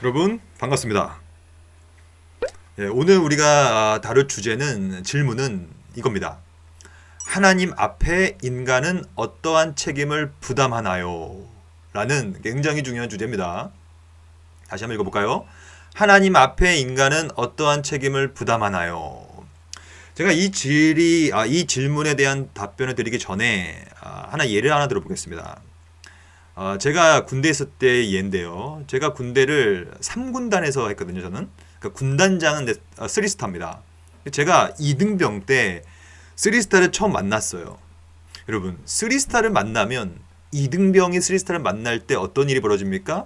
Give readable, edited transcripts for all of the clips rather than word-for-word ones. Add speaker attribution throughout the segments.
Speaker 1: 여러분 반갑습니다. 오늘 우리가 다룰 주제는 질문은 이겁니다. 하나님 앞에 인간은 어떠한 책임을 부담하나요? 라는 굉장히 중요한 주제입니다. 다시 한번 읽어볼까요? 하나님 앞에 인간은 어떠한 책임을 부담하나요? 제가 이 질문에 대한 답변을 드리기 전에 하나 예를 하나 들어보겠습니다. 제가 군대에 있을 때 예인데요. 제가 군대를 3군단에서 했거든요, 저는. 그러니까 군단장은 3스타입니다. 제가 2등병 때 3스타를 처음 만났어요. 여러분, 3스타를 만나면 2등병이 3스타를 만날 때 어떤 일이 벌어집니까?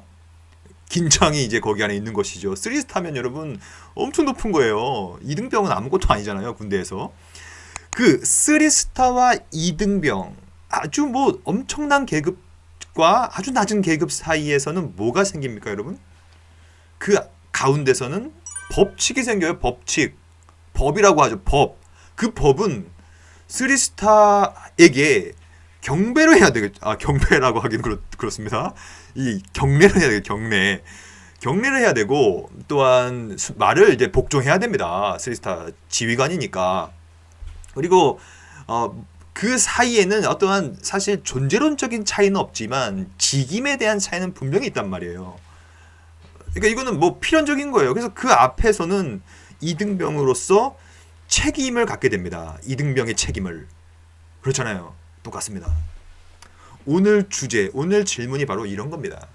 Speaker 1: 긴장이 이제 거기 안에 있는 것이죠. 3스타면 여러분 엄청 높은 거예요. 2등병은 아무것도 아니잖아요, 군대에서. 그 3스타와 2등병, 아주 뭐 엄청난 계급과 아주 낮은 계급 사이에서는 뭐가 생깁니까, 여러분? 그 가운데서는 법칙이 생겨요. 법칙. 법이라고 하죠. 법. 그 법은 3스타에게 경배를 해야 되겠죠. 경배라고 하긴 그렇습니다. 이 경례를 해야 되겠죠. 경례를 해야 되고, 또한 말을 이제 복종해야 됩니다. 3스타 지휘관이니까. 그리고 그 사이에는 어떠한 사실 존재론적인 차이는 없지만 직임에 대한 차이는 분명히 있단 말이에요. 그러니까 이거는 뭐 필연적인 거예요. 그래서 그 앞에서는 이등병으로서 책임을 갖게 됩니다. 이등병의 책임을. 그렇잖아요. 똑같습니다. 오늘 주제, 오늘 질문이 바로 이런 겁니다.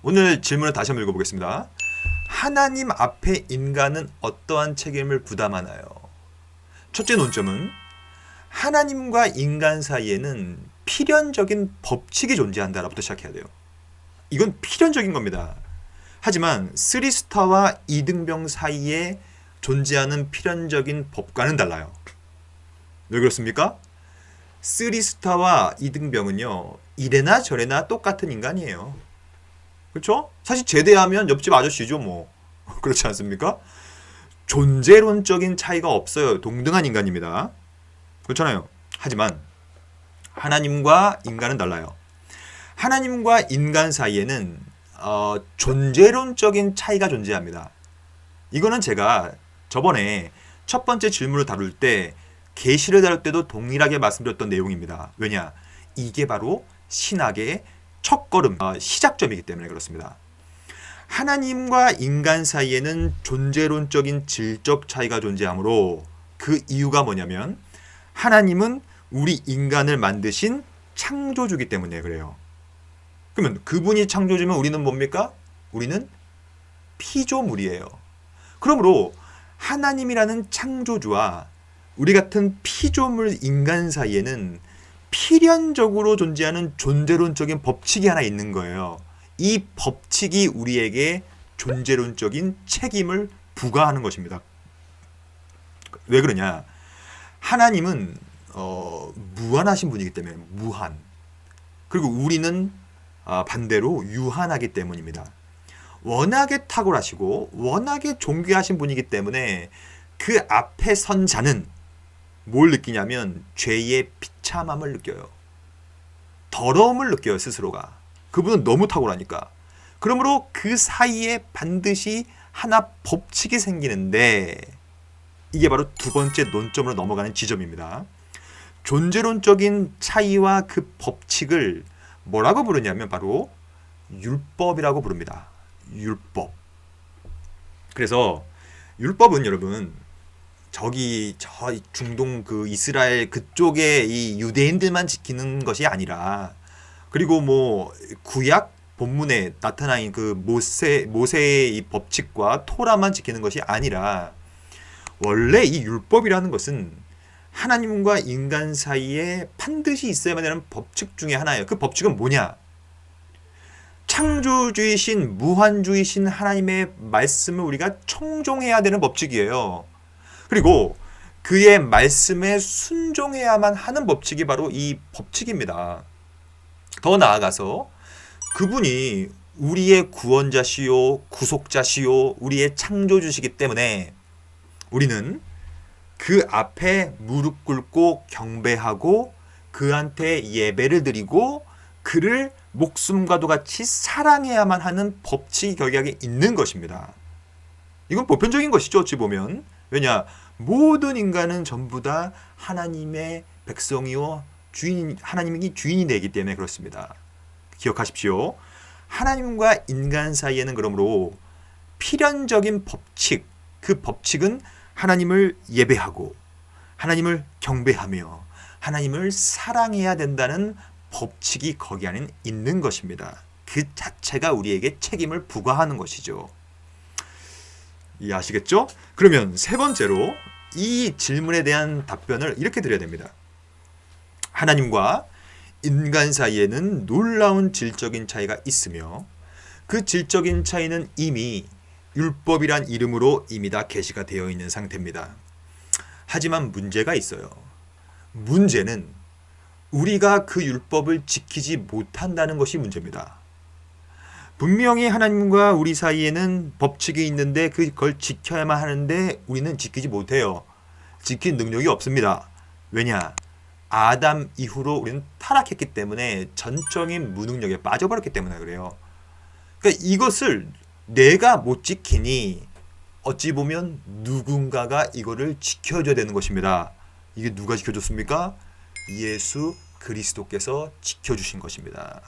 Speaker 1: 오늘 질문을 다시 한번 읽어보겠습니다. 하나님 앞에 인간은 어떠한 책임을 부담하나요? 첫째 논점은 하나님과 인간 사이에는 필연적인 법칙이 존재한다라부터 시작해야 돼요. 이건 필연적인 겁니다. 하지만 3스타와 2등병 사이에 존재하는 필연적인 법과는 달라요. 왜 그렇습니까? 3스타와 2등병은요, 이래나 저래나 똑같은 인간이에요. 그렇죠? 사실 제대하면 옆집 아저씨죠, 뭐. 그렇지 않습니까? 존재론적인 차이가 없어요. 동등한 인간입니다. 그렇잖아요. 하지만 하나님과 인간은 달라요. 하나님과 인간 사이에는 존재론적인 차이가 존재합니다. 이거는 제가 저번에 첫 번째 질문을 다룰 때 계시를 다룰 때도 동일하게 말씀드렸던 내용입니다. 왜냐? 이게 바로 신학의 첫걸음, 시작점이기 때문에 그렇습니다. 하나님과 인간 사이에는 존재론적인 질적 차이가 존재하므로 그 이유가 뭐냐면 하나님은 우리 인간을 만드신 창조주기 때문에 그래요. 그러면 그분이 창조주면 우리는 뭡니까? 우리는 피조물이에요. 그러므로 하나님이라는 창조주와 우리 같은 피조물 인간 사이에는 필연적으로 존재하는 존재론적인 법칙이 하나 있는 거예요. 이 법칙이 우리에게 존재론적인 책임을 부과하는 것입니다. 왜 그러냐? 하나님은 무한하신 분이기 때문에 무한. 그리고 우리는 반대로 유한하기 때문입니다. 워낙에 탁월하시고 워낙에 존귀하신 분이기 때문에 그 앞에 선 자는 뭘 느끼냐면 죄의 비참함을 느껴요. 더러움을 느껴요, 스스로가. 그분은 너무 탁월하니까. 그러므로 그 사이에 반드시 하나 법칙이 생기는데 이게 바로 두 번째 논점으로 넘어가는 지점입니다. 존재론적인 차이와 그 법칙을 뭐라고 부르냐면 바로 율법이라고 부릅니다. 율법. 그래서 율법은 여러분 저 중동 그 이스라엘 그쪽의 이 유대인들만 지키는 것이 아니라 그리고 뭐 구약 본문에 나타나는 그 모세의 이 법칙과 토라만 지키는 것이 아니라 원래 이 율법이라는 것은 하나님과 인간 사이에 반드시 있어야만 되는 법칙 중에 하나예요. 그 법칙은 뭐냐? 창조주이신 무한주이신 하나님의 말씀을 우리가 청종해야 되는 법칙이에요. 그리고 그의 말씀에 순종해야만 하는 법칙이 바로 이 법칙입니다. 더 나아가서 그분이 우리의 구원자시요 구속자시요 우리의 창조주시기 때문에 우리는 그 앞에 무릎 꿇고 경배하고 그한테 예배를 드리고 그를 목숨과도 같이 사랑해야만 하는 법칙이 거기에 있는 것입니다. 이건 보편적인 것이죠. 어찌 보면. 왜냐? 모든 인간은 전부 다 하나님의 백성이요 하나님이 주인이 되기 때문에 그렇습니다. 기억하십시오. 하나님과 인간 사이에는 그러므로 필연적인 법칙, 그 법칙은 하나님을 예배하고 하나님을 경배하며 하나님을 사랑해야 된다는 법칙이 거기 안에 있는 것입니다. 그 자체가 우리에게 책임을 부과하는 것이죠. 이해하시겠죠? 그러면 세 번째로 이 질문에 대한 답변을 이렇게 드려야 됩니다. 하나님과 인간 사이에는 놀라운 질적인 차이가 있으며 그 질적인 차이는 이미 율법이란 이름으로 이미 다 계시가 되어 있는 상태입니다. 하지만 문제가 있어요. 문제는 우리가 그 율법을 지키지 못한다는 것이 문제입니다. 분명히 하나님과 우리 사이에는 법칙이 있는데 그걸 지켜야만 하는데 우리는 지키지 못해요. 지킬 능력이 없습니다. 왜냐? 아담 이후로 우리는 타락했기 때문에 전적인 무능력에 빠져버렸기 때문에 그래요. 그러니까 이것을 내가 못 지키니 어찌 보면 누군가가 이거를 지켜줘야 되는 것입니다. 이게 누가 지켜줬습니까? 예수 그리스도께서 지켜주신 것입니다.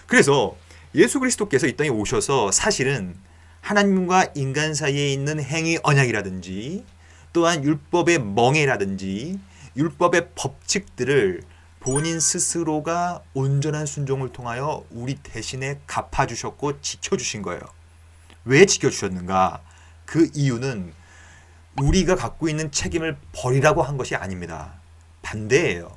Speaker 1: 그래서 예수 그리스도께서 이 땅에 오셔서 사실은 하나님과 인간 사이에 있는 행위 언약이라든지 또한 율법의 멍에라든지 율법의 법칙들을 본인 스스로가 온전한 순종을 통하여 우리 대신에 갚아주셨고 지켜주신 거예요. 왜 지켜주셨는가? 그 이유는 우리가 갖고 있는 책임을 버리라고 한 것이 아닙니다. 반대예요.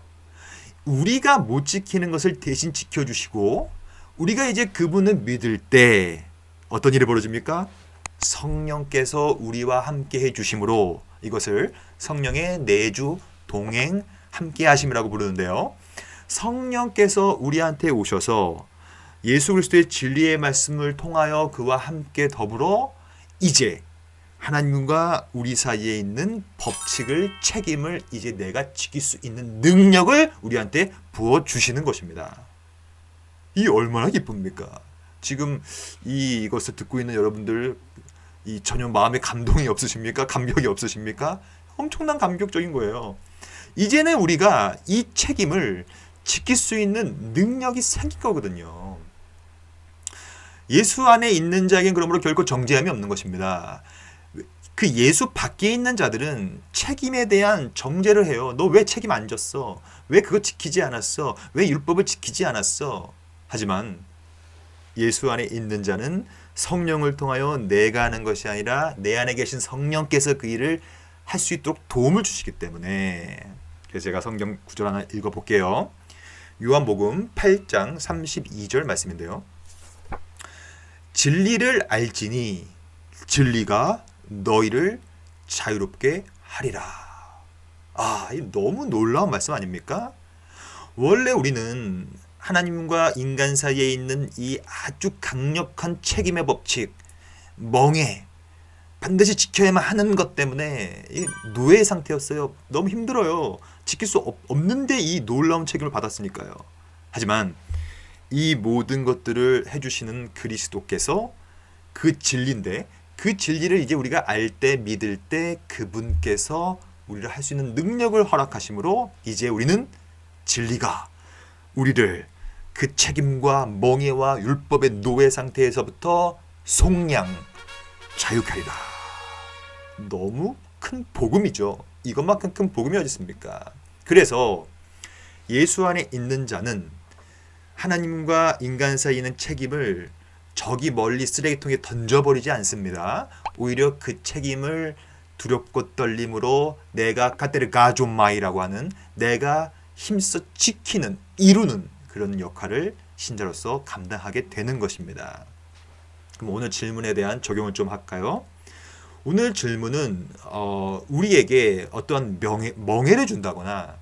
Speaker 1: 우리가 못 지키는 것을 대신 지켜주시고 우리가 이제 그분을 믿을 때 어떤 일이 벌어집니까? 성령께서 우리와 함께 해주심으로 이것을 성령의 내주, 동행, 함께 하심이라고 부르는데요. 성령께서 우리한테 오셔서 예수 그리스도의 진리의 말씀을 통하여 그와 함께 더불어 이제 하나님과 우리 사이에 있는 법칙을, 책임을 이제 내가 지킬 수 있는 능력을 우리한테 부어주시는 것입니다. 이 얼마나 기쁩니까? 지금 이것을 듣고 있는 여러분들 전혀 마음에 감동이 없으십니까? 감격이 없으십니까? 엄청난 감격적인 거예요. 이제는 우리가 이 책임을 지킬 수 있는 능력이 생긴 거거든요. 예수 안에 있는 자에겐 그러므로 결코 정죄함이 없는 것입니다. 그 예수 밖에 있는 자들은 책임에 대한 정죄를 해요. 너 왜 책임 안 졌어? 왜 그거 지키지 않았어? 왜 율법을 지키지 않았어? 하지만 예수 안에 있는 자는 성령을 통하여 내가 하는 것이 아니라 내 안에 계신 성령께서 그 일을 할 수 있도록 도움을 주시기 때문에 그래서 제가 성경 구절 하나 읽어볼게요. 요한복음 8장 32절 말씀인데요. 진리를 알지니 진리가 너희를 자유롭게 하리라. 이 너무 놀라운 말씀 아닙니까? 원래 우리는 하나님과 인간 사이에 있는 이 아주 강력한 책임의 법칙, 멍에 반드시 지켜야만 하는 것 때문에 노예 상태였어요. 너무 힘들어요. 지킬 수 없는데 이 놀라운 책임을 받았으니까요. 하지만 이 모든 것들을 해주시는 그리스도께서 그 진리인데 그 진리를 이제 우리가 알 때 믿을 때 그분께서 우리를 할 수 있는 능력을 허락하심으로 이제 우리는 진리가 우리를 그 책임과 멍에와 율법의 노예 상태에서부터 속량 자유하리라. 너무 큰 복음이죠. 이것만큼 큰 복음이 어디 있습니까? 그래서 예수 안에 있는 자는 하나님과 인간 사이에 있는 책임을 저기 멀리 쓰레기통에 던져버리지 않습니다. 오히려 그 책임을 두렵고 떨림으로 내가 카테르가존마이라고 하는 내가 힘써 지키는, 이루는 그런 역할을 신자로서 감당하게 되는 것입니다. 그럼 오늘 질문에 대한 적용을 좀 할까요? 오늘 질문은 우리에게 어떠한 멍해를 준다거나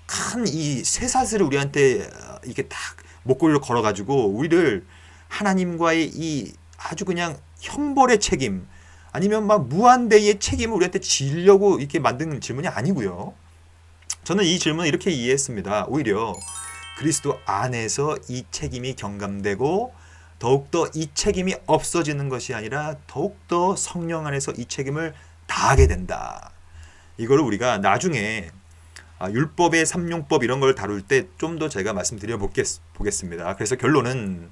Speaker 1: 큰 이 쇠사슬을 우리한테 이렇게 딱 목걸이로 걸어가지고 우리를 하나님과의 이 아주 그냥 형벌의 책임 아니면 막 무한대의 책임을 우리한테 지려고 이렇게 만든 질문이 아니고요. 저는 이 질문을 이렇게 이해했습니다. 오히려 그리스도 안에서 이 책임이 경감되고 더욱더 이 책임이 없어지는 것이 아니라 더욱더 성령 안에서 이 책임을 다하게 된다. 이거를 우리가 나중에 율법의 삼용법 이런 걸 다룰 때 좀 더 제가 말씀드려 보겠습니다. 그래서 결론은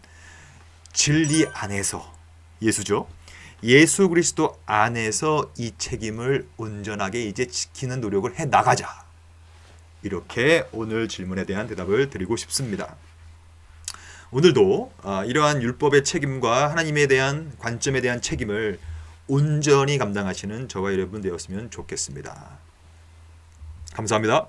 Speaker 1: 진리 안에서 예수죠. 예수 그리스도 안에서 이 책임을 온전하게 이제 지키는 노력을 해 나가자. 이렇게 오늘 질문에 대한 대답을 드리고 싶습니다. 오늘도 이러한 율법의 책임과 하나님에 대한 관점에 대한 책임을 온전히 감당하시는 저와 여러분 되었으면 좋겠습니다. 감사합니다.